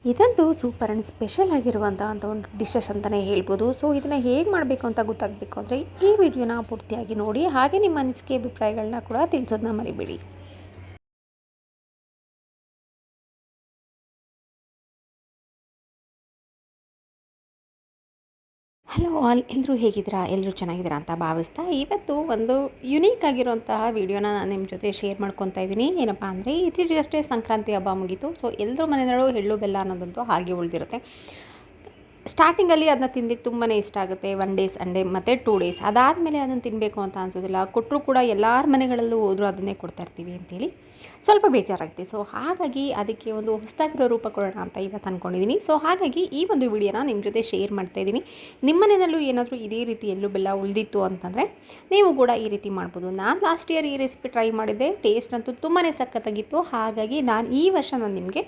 ಇದಂತೂ super and special ಆಗಿರುವಂಥ ಒಂದು ಡಿಶಸ್ ಅಂತಲೇ ಹೇಳ್ಬೋದು. ಸೊ ಇದನ್ನು ಹೇಗೆ ಮಾಡಬೇಕು ಅಂತ ಗೊತ್ತಾಗಬೇಕು ಅಂದರೆ ಈ ವಿಡಿಯೋನ ಪೂರ್ತಿಯಾಗಿ ನೋಡಿ, ಹಾಗೆ ನಿಮ್ಮ ಅನಿಸಿಕೆ ಅಭಿಪ್ರಾಯಗಳನ್ನ ಕೂಡ ತಿಳಿಸೋದನ್ನ ಮರಿಬೇಡಿ. ಹಲೋ ಆಲ್, ಎಲ್ಲರೂ ಹೇಗಿದ್ದೀರಾ? ಎಲ್ಲರೂ ಚೆನ್ನಾಗಿದ್ದೀರಾ ಅಂತ ಭಾವಿಸ್ತಾ ಇವತ್ತು ಒಂದು ಯುನೀಕ್ ಆಗಿರುವಂತಹ ವಿಡಿಯೋನ ನಾನು ನಿಮ್ಮ ಜೊತೆ ಶೇರ್ ಮಾಡ್ಕೊತಾ ಇದ್ದೀನಿ. ಏನಪ್ಪ ಅಂದರೆ ಇತ್ತೀಚೆಗಷ್ಟೇ ಸಂಕ್ರಾಂತಿ ಹಬ್ಬ ಮುಗೀತು. ಸೊ ಎಲ್ಲರೂ ಮನೆಯಲ್ಲೂ ಎಳ್ಳು ಬೆಲ್ಲ ಅನ್ನೋದಂತೂ ಹಾಗೆ ಉಳಿದಿರುತ್ತೆ. ಸ್ಟಾರ್ಟಿಂಗಲ್ಲಿ ಅದನ್ನ ತಿನ್ಲಿಕ್ಕೆ ತುಂಬಾ ಇಷ್ಟ ಆಗುತ್ತೆ. 1 ಡೇ ಸಂಡೇ ಮತ್ತು 2 ಡೇಸ್ ಅದಾದಮೇಲೆ ಅದನ್ನು ತಿನ್ನಬೇಕು ಅಂತ ಅನಿಸೋದಿಲ್ಲ. ಕೊಟ್ಟರು ಕೂಡ ಎಲ್ಲರ ಮನೆಗಳಲ್ಲೂ ಹೋದರೂ ಅದನ್ನೇ ಕೊಡ್ತಾ ಇರ್ತೀವಿ ಅಂತೇಳಿ ಸ್ವಲ್ಪ ಬೇಜಾರಾಗುತ್ತೆ. ಸೊ ಹಾಗಾಗಿ ಅದಕ್ಕೆ ಒಂದು ಹೊಸದಾಗಿರೋ ರೂಪ ಕೊಡೋಣ ಅಂತ ಇವತ್ತು ಅಂದ್ಕೊಂಡಿದ್ದೀನಿ. ಸೊ ಹಾಗಾಗಿ ಈ ಒಂದು ವಿಡಿಯೋನ ನಿಮ್ಮ ಜೊತೆ ಶೇರ್ ಮಾಡ್ತಾಯಿದ್ದೀನಿ. ನಿಮ್ಮ ಮನೆಯಲ್ಲೂ ಏನಾದರೂ ಇದೇ ರೀತಿ ಎಳ್ಳು ಬೆಲ್ಲ ಉಳಿದಿತ್ತು ಅಂತಂದರೆ ನೀವು ಕೂಡ ಈ ರೀತಿ ಮಾಡ್ಬೋದು. ನಾನು ಲಾಸ್ಟ್ ಇಯರ್ ಈ ರೆಸಿಪಿ ಟ್ರೈ ಮಾಡಿದ್ದೆ. ಟೇಸ್ಟ್ ಅಂತೂ ತುಂಬಾ ಸಖತ್ತಾಗಿತ್ತು. ಹಾಗಾಗಿ ಈ ವರ್ಷ ನಾನು ನಿಮಗೆ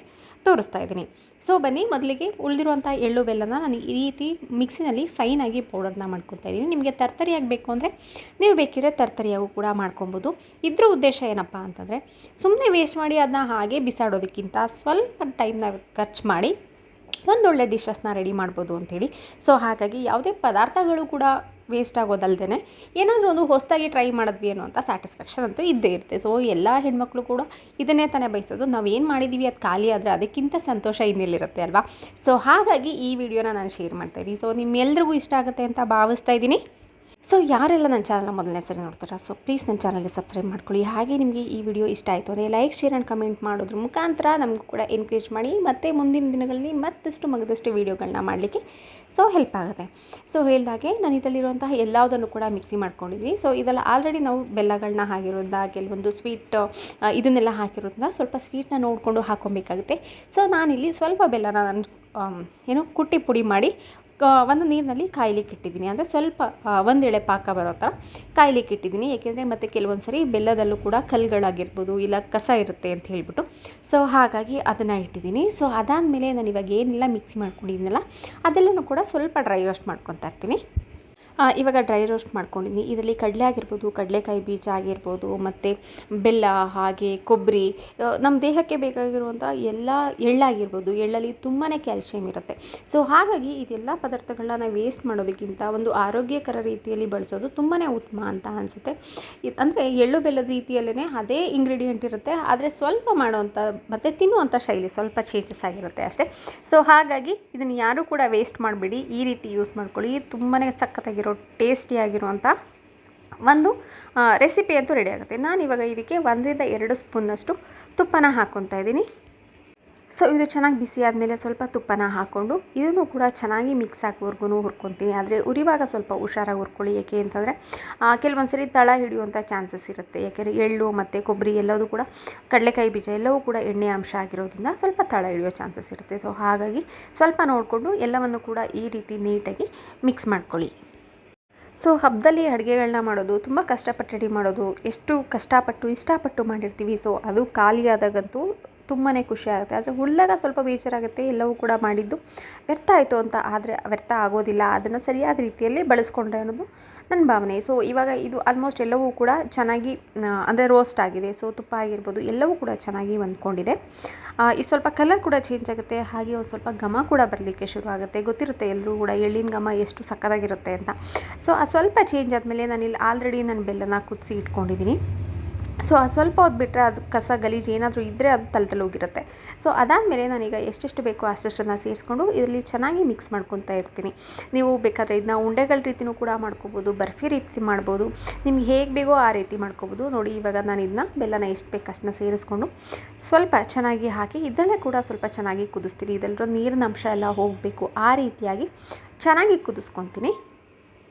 ತೋರಿಸ್ತಾ ಇದ್ದೀನಿ. ಸೊ ಬನ್ನಿ, ಮೊದಲಿಗೆ ಉಳಿದಿರುವಂಥ ಎಳ್ಳು ಬೆಲ್ಲನ ನಾನು ಈ ರೀತಿ ಮಿಕ್ಸಿನಲ್ಲಿ ಫೈನಾಗಿ ಪೌಡರ್ನ ಮಾಡ್ಕೊತಾ ಇದ್ದೀನಿ. ನಿಮಗೆ ತರ್ತರಿ ಆಗಬೇಕು ಅಂದರೆ ನೀವು ಬೇಕಿದ್ರೆ ತರ್ತರಿಯಾಗೂ ಕೂಡ ಮಾಡ್ಕೊಬೋದು. ಇದ್ರ ಉದ್ದೇಶ ಏನಪ್ಪ ಅಂತಂದರೆ ಸುಮ್ಮನೆ ವೇಸ್ಟ್ ಮಾಡಿ ಅದನ್ನ ಹಾಗೆ ಬಿಸಾಡೋದಕ್ಕಿಂತ ಸ್ವಲ್ಪ ಟೈಮ್ನ ಖರ್ಚು ಮಾಡಿ ಒಂದೊಳ್ಳೆ ಡಿಶಸ್ನ ರೆಡಿ ಮಾಡ್ಬೋದು ಅಂಥೇಳಿ. ಸೊ ಹಾಗಾಗಿ ಯಾವುದೇ ಪದಾರ್ಥಗಳು ಕೂಡ ವೇಸ್ಟ್ ಆಗೋದಲ್ದೇ ಏನಾದರೂ ಒಂದು ಹೊಸದಾಗಿ ಟ್ರೈ ಮಾಡಿದ್ವಿ ಅನ್ನೋ ಅಂತ ಸ್ಯಾಟಿಸ್ಫ್ಯಾಕ್ಷನ್ ಅಂತೂ ಇದ್ದೇ ಇರುತ್ತೆ. ಸೊ ಎಲ್ಲ ಹೆಣ್ಮಕ್ಳು ಕೂಡ ಇದನ್ನೇ ತಾನೇ ಬಯಸೋದು. ನಾವು ಏನು ಮಾಡಿದ್ದೀವಿ ಅದು ಖಾಲಿ ಆದರೆ ಅದಕ್ಕಿಂತ ಸಂತೋಷ ಇನ್ನೆಲ್ಲಿರುತ್ತೆ ಅಲ್ವಾ? ಸೊ ಹಾಗಾಗಿ ಈ ವಿಡಿಯೋನ ನಾನು ಶೇರ್ ಮಾಡ್ತಾಯಿದ್ದೀನಿ. ಸೊ ನಿಮ್ಮೆಲ್ರಿಗೂ ಇಷ್ಟ ಆಗುತ್ತೆ ಅಂತ ಭಾವಿಸ್ತಾ ಇದ್ದೀನಿ. ಸೊ ಯಾರೆಲ್ಲ ನನ್ನ ಚಾನಲ್ನ ಮೊದಲನೇ ಸರಿ ನೋಡ್ತಾರ, ಸೊ ಪ್ಲೀಸ್ ನನ್ನ ಚಾನಲ್ಗೆ ಸಬ್ಸ್ಕ್ರೈಬ್ ಮಾಡ್ಕೊಳ್ಳಿ. ಹಾಗೆ ನಿಮಗೆ ಈ ವಿಡಿಯೋ ಇಷ್ಟ ಆಯಿತು ಅಂದರೆ ಲೈಕ್, ಶೇರ್ ಆ್ಯಂಡ್ ಕಮೆಂಟ್ ಮಾಡೋದ್ರ ಮುಖಾಂತರ ನಮಗೂ ಕೂಡ ಎನ್ಕರೇಜ್ ಮಾಡಿ, ಮತ್ತು ಮುಂದಿನ ದಿನಗಳಲ್ಲಿ ಮತ್ತಷ್ಟು ಮಗದಷ್ಟು ವೀಡಿಯೋಗಳನ್ನ ಮಾಡಲಿಕ್ಕೆ ಸೊ ಹೆಲ್ಪ್ ಆಗುತ್ತೆ. ಸೊ ಹೇಳಿದಾಗೆ ನಾನು ಇದರಲ್ಲಿರುವಂತಹ ಎಲ್ಲದನ್ನು ಕೂಡ ಮಿಕ್ಸಿ ಮಾಡ್ಕೊಂಡಿದ್ದೀನಿ. ಸೊ ಇದೆಲ್ಲ ಆಲ್ರೆಡಿ ನಾವು ಬೆಲ್ಲಗಳನ್ನ ಹಾಕಿರೋದ್ರಿಂದ, ಕೆಲವೊಂದು ಸ್ವೀಟ್ ಇದನ್ನೆಲ್ಲ ಹಾಕಿರೋದ್ರಿಂದ ಸ್ವಲ್ಪ ಸ್ವೀಟ್ನ ನೋಡಿಕೊಂಡು ಹಾಕ್ಕೊಬೇಕಾಗುತ್ತೆ. ಸೊ ನಾನಿಲ್ಲಿ ಸ್ವಲ್ಪ ಬೆಲ್ಲನ ನಾನು ಕುಟ್ಟಿ ಪುಡಿ ಮಾಡಿ ಒಂದು ನೀರಿನಲ್ಲಿ ಕಾಯ್ಲಿಕ್ಕೆ ಇಟ್ಟಿದ್ದೀನಿ. ಅಂದರೆ ಸ್ವಲ್ಪ ಒಂದು ಎಳೆ ಪಾಕ ಬರೋ ಥರ ಕಾಯ್ಲಿಕ್ಕೆ ಇಟ್ಟಿದ್ದೀನಿ. ಏಕೆಂದರೆ ಮತ್ತು ಕೆಲವೊಂದು ಸರಿ ಬೆಲ್ಲದಲ್ಲೂ ಕೂಡ ಕಲ್ಲುಗಳಾಗಿರ್ಬೋದು, ಇಲ್ಲ ಕಸ ಇರುತ್ತೆ ಅಂತ ಹೇಳ್ಬಿಟ್ಟು. ಸೊ ಹಾಗಾಗಿ ಅದನ್ನು ಇಟ್ಟಿದ್ದೀನಿ. ಸೊ ಅದಾದಮೇಲೆ ನಾನು ಇವಾಗ ಏನೆಲ್ಲ ಮಿಕ್ಸಿ ಮಾಡ್ಕೊಂಡಿದ್ದೀನಲ್ಲ ಅದೆಲ್ಲನೂ ಕೂಡ ಸ್ವಲ್ಪ ಡ್ರೈ ರೋಸ್ಟ್ ಮಾಡ್ಕೊತಾ ಇರ್ತೀನಿ. ಇವಾಗ ಡ್ರೈ ರೋಸ್ಟ್ ಮಾಡ್ಕೊಂಡಿದ್ದೀನಿ. ಇದರಲ್ಲಿ ಕಡಲೆ ಆಗಿರ್ಬೋದು, ಕಡಲೆಕಾಯಿ ಬೀಜ ಆಗಿರ್ಬೋದು, ಮತ್ತು ಬೆಲ್ಲ, ಹಾಗೆ ಕೊಬ್ಬರಿ, ನಮ್ಮ ದೇಹಕ್ಕೆ ಬೇಕಾಗಿರುವಂಥ ಎಲ್ಲ ಎಳ್ಳಾಗಿರ್ಬೋದು. ಎಳ್ಳಲ್ಲಿ ತುಂಬಾ ಕ್ಯಾಲ್ಶಿಯಂ ಇರುತ್ತೆ. ಸೊ ಹಾಗಾಗಿ ಇದೆಲ್ಲ ಪದಾರ್ಥಗಳನ್ನ ನಾವು ವೇಸ್ಟ್ ಮಾಡೋದಕ್ಕಿಂತ ಒಂದು ಆರೋಗ್ಯಕರ ರೀತಿಯಲ್ಲಿ ಬಳಸೋದು ತುಂಬಾ ಉತ್ತಮ ಅಂತ ಅನಿಸುತ್ತೆ. ಅಂದರೆ ಎಳ್ಳು ಬೆಲ್ಲದ ರೀತಿಯಲ್ಲೇ ಅದೇ ಇಂಗ್ರೀಡಿಯೆಂಟ್ ಇರುತ್ತೆ, ಆದರೆ ಸ್ವಲ್ಪ ಮಾಡೋವಂಥ ಮತ್ತು ತಿನ್ನುವಂಥ ಶೈಲಿ ಸ್ವಲ್ಪ ಚೇಂಜಸ್ ಆಗಿರುತ್ತೆ ಅಷ್ಟೇ. ಸೊ ಹಾಗಾಗಿ ಇದನ್ನು ಯಾರೂ ಕೂಡ ವೇಸ್ಟ್ ಮಾಡಬೇಡಿ, ಈ ರೀತಿ ಯೂಸ್ ಮಾಡ್ಕೊಳ್ಳಿ. ತುಂಬಾ ಸಖತ್ತಾಗಿರೋ ಟೇಸ್ಟಿಯಾಗಿರುವಂಥ ಒಂದು ರೆಸಿಪಿ ಅಂತೂ ರೆಡಿ ಆಗುತ್ತೆ. ನಾನಿವಾಗ ಇದಕ್ಕೆ 1 ರಿಂದ 2 ಸ್ಪೂನಷ್ಟು ತುಪ್ಪನ ಹಾಕ್ಕೊತಾ ಇದ್ದೀನಿ. ಸೊ ಇದು ಚೆನ್ನಾಗಿ ಬಿಸಿ ಆದಮೇಲೆ ಸ್ವಲ್ಪ ತುಪ್ಪನ ಹಾಕ್ಕೊಂಡು ಇದನ್ನು ಕೂಡ ಚೆನ್ನಾಗಿ ಮಿಕ್ಸ್ ಆಗೋವರೆಗೂ ಹುರ್ಕೊತೀನಿ. ಆದರೆ ಉರಿವಾಗ ಸ್ವಲ್ಪ ಹುಷಾರಾಗಿ ಹುರ್ಕೊಳ್ಳಿ. ಏಕೆ ಅಂತಂದರೆ ಕೆಲವೊಂದು ಸರಿ ತಳ ಹಿಡಿಯುವಂಥ ಚಾನ್ಸಸ್ ಇರುತ್ತೆ. ಯಾಕೆಂದರೆ ಎಳ್ಳು ಮತ್ತು ಕೊಬ್ಬರಿ ಎಲ್ಲವೂ ಕೂಡ, ಕಡಲೆಕಾಯಿ ಬೀಜ ಎಲ್ಲವೂ ಕೂಡ ಎಣ್ಣೆ ಅಂಶ ಆಗಿರೋದ್ರಿಂದ ಸ್ವಲ್ಪ ತಳ ಹಿಡಿಯೋ ಚಾನ್ಸಸ್ ಇರುತ್ತೆ. ಸೊ ಹಾಗಾಗಿ ಸ್ವಲ್ಪ ನೋಡಿಕೊಂಡು ಎಲ್ಲವನ್ನು ಕೂಡ ಈ ರೀತಿ ನೀಟಾಗಿ ಮಿಕ್ಸ್ ಮಾಡ್ಕೊಳ್ಳಿ. ಸೊ ಹಬ್ಬದಲ್ಲಿ ಅಡುಗೆಗಳನ್ನ ಮಾಡೋದು ತುಂಬ ಕಷ್ಟಪಟ್ಟು ರೆಡಿ ಮಾಡೋದು, ಎಷ್ಟು ಕಷ್ಟಪಟ್ಟು ಇಷ್ಟಪಟ್ಟು ಮಾಡಿರ್ತೀವಿ. ಸೊ ಅದು ಖಾಲಿ ಆದಾಗಂತೂ ತುಂಬಾ ಖುಷಿ ಆಗುತ್ತೆ. ಆದರೆ ಉಳಿದಾಗ ಸ್ವಲ್ಪ ಬೇಜಾರಾಗುತ್ತೆ, ಎಲ್ಲವೂ ಕೂಡ ಮಾಡಿದ್ದು ವ್ಯರ್ಥ ಆಯಿತು ಅಂತ. ಆದರೆ ವ್ಯರ್ಥ ಆಗೋದಿಲ್ಲ, ಅದನ್ನು ಸರಿಯಾದ ರೀತಿಯಲ್ಲಿ ಬಳಸ್ಕೊಂಡ್ರೆ ಅನ್ನೋದು ನನ್ನ ಭಾವನೆ. ಸೊ ಇವಾಗ ಇದು ಆಲ್ಮೋಸ್ಟ್ ಎಲ್ಲವೂ ಕೂಡ ಚೆನ್ನಾಗಿ ಅಂದರೆ ರೋಸ್ಟ್ ಆಗಿದೆ. ಸೊ ತುಪ್ಪ ಆಗಿರ್ಬೋದು ಎಲ್ಲವೂ ಕೂಡ ಚೆನ್ನಾಗಿ ಹೊಂದ್ಕೊಂಡಿದೆ. ಈ ಸ್ವಲ್ಪ ಕಲರ್ ಕೂಡ ಚೇಂಜ್ ಆಗುತ್ತೆ, ಹಾಗೆ ಒಂದು ಸ್ವಲ್ಪ ಘಮ ಕೂಡ ಬರಲಿಕ್ಕೆ ಶುರು ಆಗುತ್ತೆ. ಗೊತ್ತಿರುತ್ತೆ ಎಲ್ಲರೂ ಕೂಡ ಎಳ್ಳಿನ ಘಮ ಎಷ್ಟು ಸಕ್ಕತ್ತಾಗಿರುತ್ತೆ ಅಂತ. ಸೊ ಆ ಸ್ವಲ್ಪ ಚೇಂಜ್ ಆದಮೇಲೆ ನಾನಿಲ್ಲಿ ಆಲ್ರೆಡಿ ನಾನು ಬೆಲ್ಲನ ಕುದಿಸಿ ಇಟ್ಕೊಂಡಿದ್ದೀನಿ. ಸೊ ಸ್ವಲ್ಪ ಹೊತ್ತು ಬಿಟ್ಟರೆ ಅದು ಕಸ ಗಲೀಜು ಏನಾದರೂ ಇದ್ದರೆ ಅದು ತಲೆ ಹೋಗಿರುತ್ತೆ. ಸೊ ಅದಾದಮೇಲೆ ನಾನೀಗ ಎಷ್ಟೆಷ್ಟು ಬೇಕೋ ಅಷ್ಟನ್ನು ಸೇರಿಸ್ಕೊಂಡು ಇದರಲ್ಲಿ ಚೆನ್ನಾಗಿ ಮಿಕ್ಸ್ ಮಾಡ್ಕೊತಾ ಇರ್ತೀನಿ. ನೀವು ಬೇಕಾದರೆ ಇದನ್ನ ಉಂಡೆಗಳ ರೀತಿಯೂ ಕೂಡ ಮಾಡ್ಕೋಬೋದು, ಬರ್ಫಿ ರೀತಿ ಮಾಡ್ಬೋದು, ನಿಮ್ಗೆ ಹೇಗೆ ಬೇಕೋ ಆ ರೀತಿ ಮಾಡ್ಕೋಬೋದು. ನೋಡಿ ಇವಾಗ ನಾನು ಇದನ್ನ ಬೆಲ್ಲನ ಎಷ್ಟು ಬೇಕು ಅಷ್ಟನ್ನ ಸೇರಿಸ್ಕೊಂಡು ಸ್ವಲ್ಪ ಚೆನ್ನಾಗಿ ಹಾಕಿ ಇದನ್ನೇ ಕೂಡ ಸ್ವಲ್ಪ ಚೆನ್ನಾಗಿ ಕುದಿಸ್ತೀನಿ. ಇದೆಲ್ಲರೂ ನೀರಿನ ಅಂಶ ಎಲ್ಲ ಹೋಗಬೇಕು, ಆ ರೀತಿಯಾಗಿ ಚೆನ್ನಾಗಿ ಕುದಿಸ್ಕೊತೀನಿ.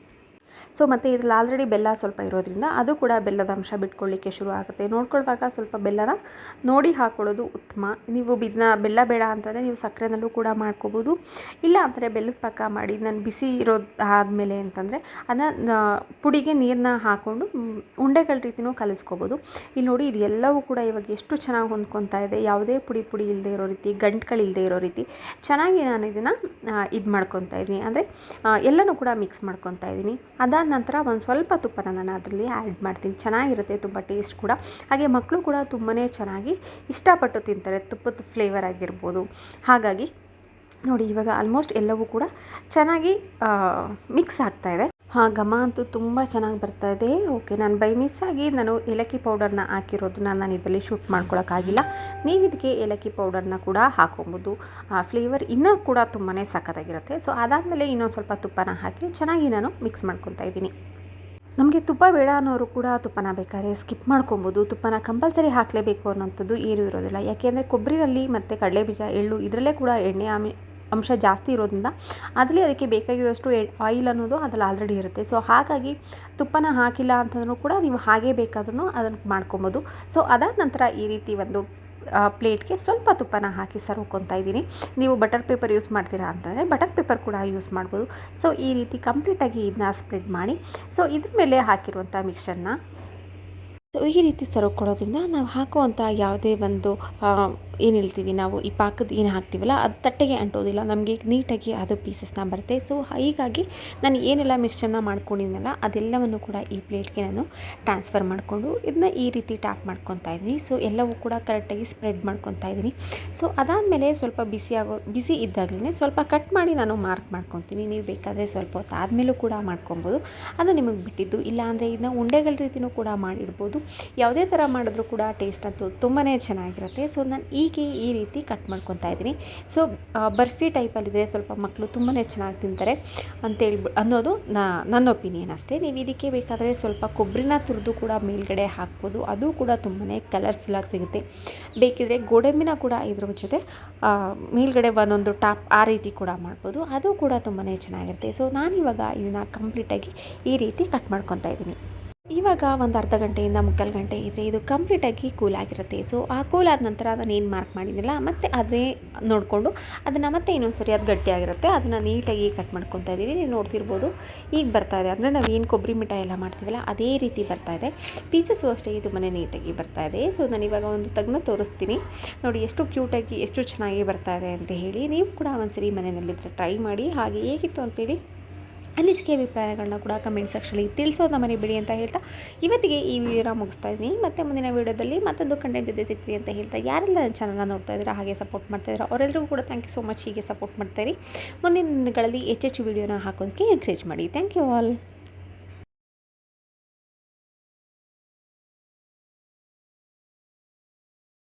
ಸೊ ಮತ್ತು ಇದ್ರಲ್ಲಿ ಆಲ್ರೆಡಿ ಬೆಲ್ಲ ಸ್ವಲ್ಪ ಇರೋದ್ರಿಂದ ಅದು ಕೂಡ ಬೆಲ್ಲದ ಅಂಶ ಬಿಟ್ಕೊಳ್ಳಿಕ್ಕೆ ಶುರು ಆಗುತ್ತೆ. ನೋಡ್ಕೊಳ್ಳುವಾಗ ಸ್ವಲ್ಪ ಬೆಲ್ಲನ ನೋಡಿ ಹಾಕ್ಕೊಳ್ಳೋದು ಉತ್ತಮ. ನೀವು ಬೆಲ್ಲ ಬೇಡ ಅಂತಂದರೆ ನೀವು ಸಕ್ಕರೆನಲ್ಲೂ ಕೂಡ ಮಾಡ್ಕೋಬೋದು. ಇಲ್ಲ ಅಂದರೆ ಬೆಲ್ಲದ ಪಾಕ ಮಾಡಿ ನಾನು ಬಿಸಿ ಇರೋದು ಆದಮೇಲೆ ಅಂತಂದರೆ ಅದನ್ನು ಪುಡಿಗೆ ನೀರನ್ನ ಹಾಕ್ಕೊಂಡು ಉಂಡೆಗಳ ರೀತಿಯೂ ಕಲಿಸ್ಕೋಬೋದು. ಇಲ್ಲಿ ನೋಡಿ ಇದು ಎಲ್ಲವೂ ಕೂಡ ಇವಾಗ ಎಷ್ಟು ಚೆನ್ನಾಗಿ ಹೊಂದ್ಕೊತಾ ಇದೆ. ಯಾವುದೇ ಪುಡಿ ಇಲ್ಲದೆ ಇರೋ ರೀತಿ, ಗಂಟುಗಳಿಲ್ಲದೆ ಇರೋ ರೀತಿ ಚೆನ್ನಾಗಿ ನಾನು ಇದನ್ನು ಇದು ಮಾಡ್ಕೊತಾ ಇದ್ದೀನಿ. ಅಂದರೆ ಎಲ್ಲನೂ ಕೂಡ ಮಿಕ್ಸ್ ಮಾಡ್ಕೊತಾ ಇದ್ದೀನಿ. ಅದಾದ ನಂತರ ಒಂದು ಸ್ವಲ್ಪ ತುಪ್ಪನ ನಾನು ಅದರಲ್ಲಿ ಆ್ಯಡ್ ಮಾಡ್ತೀನಿ. ಚೆನ್ನಾಗಿರುತ್ತೆ, ತುಂಬ ಟೇಸ್ಟ್ ಕೂಡ. ಹಾಗೆ ಮಕ್ಕಳು ಕೂಡ ತುಂಬಾ ಚೆನ್ನಾಗಿ ಇಷ್ಟಪಟ್ಟು ತಿಂತಾರೆ, ತುಪ್ಪದ ಫ್ಲೇವರ್ ಆಗಿರ್ಬೋದು. ಹಾಗಾಗಿ ನೋಡಿ ಇವಾಗ ಆಲ್ಮೋಸ್ಟ್ ಎಲ್ಲವೂ ಕೂಡ ಚೆನ್ನಾಗಿ ಮಿಕ್ಸ್ ಆಗ್ತಾಯಿದೆ. ಹಾಂ, ಘಮ ಅಂತೂ ತುಂಬ ಚೆನ್ನಾಗಿ ಬರ್ತಾಯಿದೆ. ಓಕೆ, ನಾನು ಬೈ ಮಿಸ್ಸಾಗಿ ನಾನು ಏಲಕ್ಕಿ ಪೌಡರ್ನ ಹಾಕಿರೋದನ್ನ ನಾನು ಇದರಲ್ಲಿ ಶೂಟ್ ಮಾಡ್ಕೊಳಕ್ಕಾಗಿಲ್ಲ. ನೀವು ಇದಕ್ಕೆ ಏಲಕ್ಕಿ ಪೌಡರ್ನ ಕೂಡ ಹಾಕೊಬೋದು. ಆ ಫ್ಲೇವರ್ ಇನ್ನೂ ಕೂಡ ತುಂಬಾ ಸಖತ್ತಾಗಿರುತ್ತೆ. ಸೊ ಅದಾದಮೇಲೆ ಇನ್ನೊಂದು ಸ್ವಲ್ಪ ತುಪ್ಪನ ಹಾಕಿ ಚೆನ್ನಾಗಿ ನಾನು ಮಿಕ್ಸ್ ಮಾಡ್ಕೊತಾ ಇದ್ದೀನಿ. ನಮಗೆ ತುಪ್ಪ ಬೇಡ ಅನ್ನೋರು ಕೂಡ ತುಪ್ಪನ ಬೇಕಾದ್ರೆ ಸ್ಕಿಪ್ ಮಾಡ್ಕೊಬೋದು. ತುಪ್ಪನ ಕಂಪಲ್ಸರಿ ಹಾಕಲೇಬೇಕು ಅನ್ನೋಂಥದ್ದು ಏನೂ ಇರೋದಿಲ್ಲ. ಯಾಕೆಂದರೆ ಕೊಬ್ಬರಿನಲ್ಲಿ ಮತ್ತು ಕಡಲೆಬೀಜ, ಎಳ್ಳು ಇದರಲ್ಲೇ ಕೂಡ ಎಣ್ಣೆ ಅಂಶ ಜಾಸ್ತಿ ಇರೋದ್ರಿಂದ ಅದರಲ್ಲಿ ಅದಕ್ಕೆ ಬೇಕಾಗಿರೋಷ್ಟು ಆಯಿಲ್ ಅನ್ನೋದು ಅದ್ರಲ್ಲಿ ಆಲ್ರೆಡಿ ಇರುತ್ತೆ. ಸೊ ಹಾಗಾಗಿ ತುಪ್ಪನ ಹಾಕಿಲ್ಲ ಅಂತಂದ್ರೂ ಕೂಡ ನೀವು ಹಾಗೇ ಬೇಕಾದ್ರೂ ಅದನ್ನು ಮಾಡ್ಕೊಬೋದು. ಸೊ ಅದಾದ ನಂತರ ಈ ರೀತಿ ಒಂದು ಪ್ಲೇಟ್ಗೆ ಸ್ವಲ್ಪ ತುಪ್ಪನ ಹಾಕಿ ಸರ್ವ್ಕೊತಾ ಇದ್ದೀನಿ. ನೀವು ಬಟರ್ ಪೇಪರ್ ಯೂಸ್ ಮಾಡ್ತೀರಾ ಅಂತಂದರೆ ಬಟರ್ ಪೇಪರ್ ಕೂಡ ಯೂಸ್ ಮಾಡ್ಬೋದು. ಸೊ ಈ ರೀತಿ ಕಂಪ್ಲೀಟಾಗಿ ಇದನ್ನ ಸ್ಪ್ರೆಡ್ ಮಾಡಿ, ಸೊ ಇದ್ರ ಮೇಲೆ ಹಾಕಿರುವಂಥ ಮಿಕ್ಸರ್ನ ಸೊ ಈ ರೀತಿ ಸರ್ವ್ ಕೊಡೋದ್ರಿಂದ ನಾವು ಹಾಕುವಂಥ ಯಾವುದೇ ಒಂದು ಏನು ಹೇಳ್ತೀವಿ ನಾವು ಈ ಪಾಕದ ಏನು ಹಾಕ್ತೀವಲ್ಲ ಅದು ತಟ್ಟೆಗೆ ಅಂಟೋದಿಲ್ಲ, ನಮಗೆ ನೀಟಾಗಿ ಅದು ಪೀಸಸ್ನ ಬರುತ್ತೆ. ಸೊ ಹೀಗಾಗಿ ನಾನು ಏನೆಲ್ಲ ಮಿಕ್ಸ್ಚರ್ನ ಮಾಡ್ಕೊಂಡಿದ್ದೀನಲ್ಲ ಅದೆಲ್ಲವನ್ನು ಕೂಡ ಈ ಪ್ಲೇಟ್ಗೆ ನಾನು ಟ್ರಾನ್ಸ್ಫರ್ ಮಾಡಿಕೊಂಡು ಇದನ್ನ ಈ ರೀತಿ ಟ್ಯಾಪ್ ಮಾಡ್ಕೊತಾ ಇದ್ದೀನಿ. ಸೊ ಎಲ್ಲವೂ ಕೂಡ ಕರೆಕ್ಟಾಗಿ ಸ್ಪ್ರೆಡ್ ಮಾಡ್ಕೊತಾ ಇದ್ದೀನಿ. ಸೊ ಅದಾದಮೇಲೆ ಸ್ವಲ್ಪ ಬಿಸಿ ಇದ್ದಾಗಲೇ ಸ್ವಲ್ಪ ಕಟ್ ಮಾಡಿ ನಾನು ಮಾರ್ಕ್ ಮಾಡ್ಕೊತೀನಿ. ನೀವು ಬೇಕಾದರೆ ಸ್ವಲ್ಪ ಹೊತ್ತು ಆದಮೇಲೂ ಕೂಡ ಮಾಡ್ಕೊಬೋದು, ಅದು ನಿಮಗೆ ಬಿಟ್ಟಿದ್ದು. ಇಲ್ಲಾಂದರೆ ಇದನ್ನ ಉಂಡೆಗಳ ರೀತಿಯೂ ಕೂಡ ಮಾಡಿಡ್ಬೋದು. ಯಾವುದೇ ಥರ ಮಾಡಿದ್ರೂ ಕೂಡ ಟೇಸ್ಟ್ ಅಂತೂ ತುಂಬಾ ಚೆನ್ನಾಗಿರುತ್ತೆ. ಸೊ ನಾನು ಈ ರೀತಿ ಕಟ್ ಮಾಡ್ಕೊತಾ ಇದ್ದೀನಿ. ಸೊ ಬರ್ಫಿ ಟೈಪಲ್ಲಿದ್ದರೆ ಸ್ವಲ್ಪ ಮಕ್ಕಳು ತುಂಬಾ ಚೆನ್ನಾಗಿ ತಿಂತಾರೆ ಅನ್ನೋದು ನನ್ನ ಒಪಿನಿಯನ್ ಅಷ್ಟೇ. ನೀವು ಇದಕ್ಕೆ ಬೇಕಾದರೆ ಸ್ವಲ್ಪ ಕೊಬ್ಬರಿನ ತುರಿದು ಕೂಡ ಮೇಲ್ಗಡೆ ಹಾಕ್ಬೋದು, ಅದು ಕೂಡ ತುಂಬಾ ಕಲರ್ಫುಲ್ಲಾಗಿ ಸಿಗುತ್ತೆ. ಬೇಕಿದ್ರೆ ಗೋಡಂಬಿನ ಕೂಡ ಇದ್ರ ಜೊತೆ ಮೇಲ್ಗಡೆ ಒಂದೊಂದು ಟಾಪ್ ಆ ರೀತಿ ಕೂಡ ಮಾಡ್ಬೋದು, ಅದು ಕೂಡ ತುಂಬಾ ಚೆನ್ನಾಗಿರುತ್ತೆ. ಸೊ ನಾನಿವಾಗ ಇದನ್ನು ಕಂಪ್ಲೀಟಾಗಿ ಈ ರೀತಿ ಕಟ್ ಮಾಡ್ಕೊತಾ ಇದ್ದೀನಿ. ಇವಾಗ ಒಂದು ಅರ್ಧ ಗಂಟೆಯಿಂದ ಮುಕ್ಕಾಲು ಗಂಟೆ ಇದ್ದರೆ ಇದು ಕಂಪ್ಲೀಟಾಗಿ ಕೂಲಾಗಿರುತ್ತೆ. ಸೊ ಆ ಕೂಲಾದ ನಂತರ ನಾನು ಏನು ಮಾರ್ಕ್ ಮಾಡಿದ್ದಿಲ್ಲ ಮತ್ತು ಅದೇ ನೋಡಿಕೊಂಡು ಅದನ್ನು ಮತ್ತೆ ಇನ್ನೊಂದು ಸರಿ ಅದು ಗಟ್ಟಿಯಾಗಿರುತ್ತೆ, ಅದನ್ನು ನೀಟಾಗಿ ಕಟ್ ಮಾಡ್ಕೊತಾ ಇದ್ದೀವಿ. ನೀವು ನೋಡ್ತಿರ್ಬೋದು ಈಗ ಬರ್ತಾಯಿದೆ, ಅಂದರೆ ನಾವು ಏನು ಕೊಬ್ಬರಿ ಮಿಠಾಯಿ ಎಲ್ಲ ಮಾಡ್ತೀವಲ್ಲ ಅದೇ ರೀತಿ ಬರ್ತಾಯಿದೆ. ಪೀಸಸ್ಸು ಅಷ್ಟೇ ತುಂಬಾ ನೀಟಾಗಿ ಬರ್ತಾಯಿದೆ. ಸೊ ನಾನು ಇವಾಗ ಒಂದು ತೆಗೆದು ತೋರಿಸ್ತೀನಿ ನೋಡಿ ಎಷ್ಟು ಕ್ಯೂಟಾಗಿ ಎಷ್ಟು ಚೆನ್ನಾಗಿ ಬರ್ತಾಯಿದೆ ಅಂತ ಹೇಳಿ. ನೀವು ಕೂಡ ಒಂದ್ಸರಿ ಮನೆಯಲ್ಲಿದ್ದರೆ ಟ್ರೈ ಮಾಡಿ. ಹಾಗೆ ಹೇಗಿತ್ತು ಅಂತೇಳಿ ಅನಿಸಿಕೆ ಅಭಿಪ್ರಾಯಗಳನ್ನ ಕೂಡ ಕಮೆಂಟ್ ಸೆಕ್ಷನಲ್ಲಿ ತಿಳಿಸೋದನ್ನ ಮರಿಬೇಡಿ ಅಂತ ಹೇಳ್ತಾ ಇವತ್ತಿಗೆ ಈ ವಿಡಿಯೋನ ಮುಗಿಸ್ತಾ ಇದ್ದೀನಿ. ಮತ್ತು ಮುಂದಿನ ವಿಡಿಯೋದಲ್ಲಿ ಮತ್ತೊಂದು ಕಂಟೆಂಟ್ ಜೊತೆ ಸಿಗ್ತೀವಿ ಅಂತ ಹೇಳ್ತಾ ಯಾರೆಲ್ಲ ನನ್ನ ಚಾನಲ್ನ ನೋಡ್ತಾ ಇದ್ದೀರಾ ಹಾಗೆ ಸಪೋರ್ಟ್ ಮಾಡ್ತಾಯಿದ್ದೀರಾ ಅವರೆಲ್ಲರಿಗೂ ಕೂಡ ಥ್ಯಾಂಕ್ ಯು ಸೊ ಮಚ್. ಹೀಗೆ ಸಪೋರ್ಟ್ ಮಾಡ್ತಾಯಿರಿ. ಮುಂದಿನ ದಿನಗಳಲ್ಲಿ ಹೆಚ್ಚೆಚ್ಚು ವಿಡಿಯೋನ ಹಾಕೋದಕ್ಕೆ ಎನ್ಕರೇಜ್ ಮಾಡಿ. Thank you all.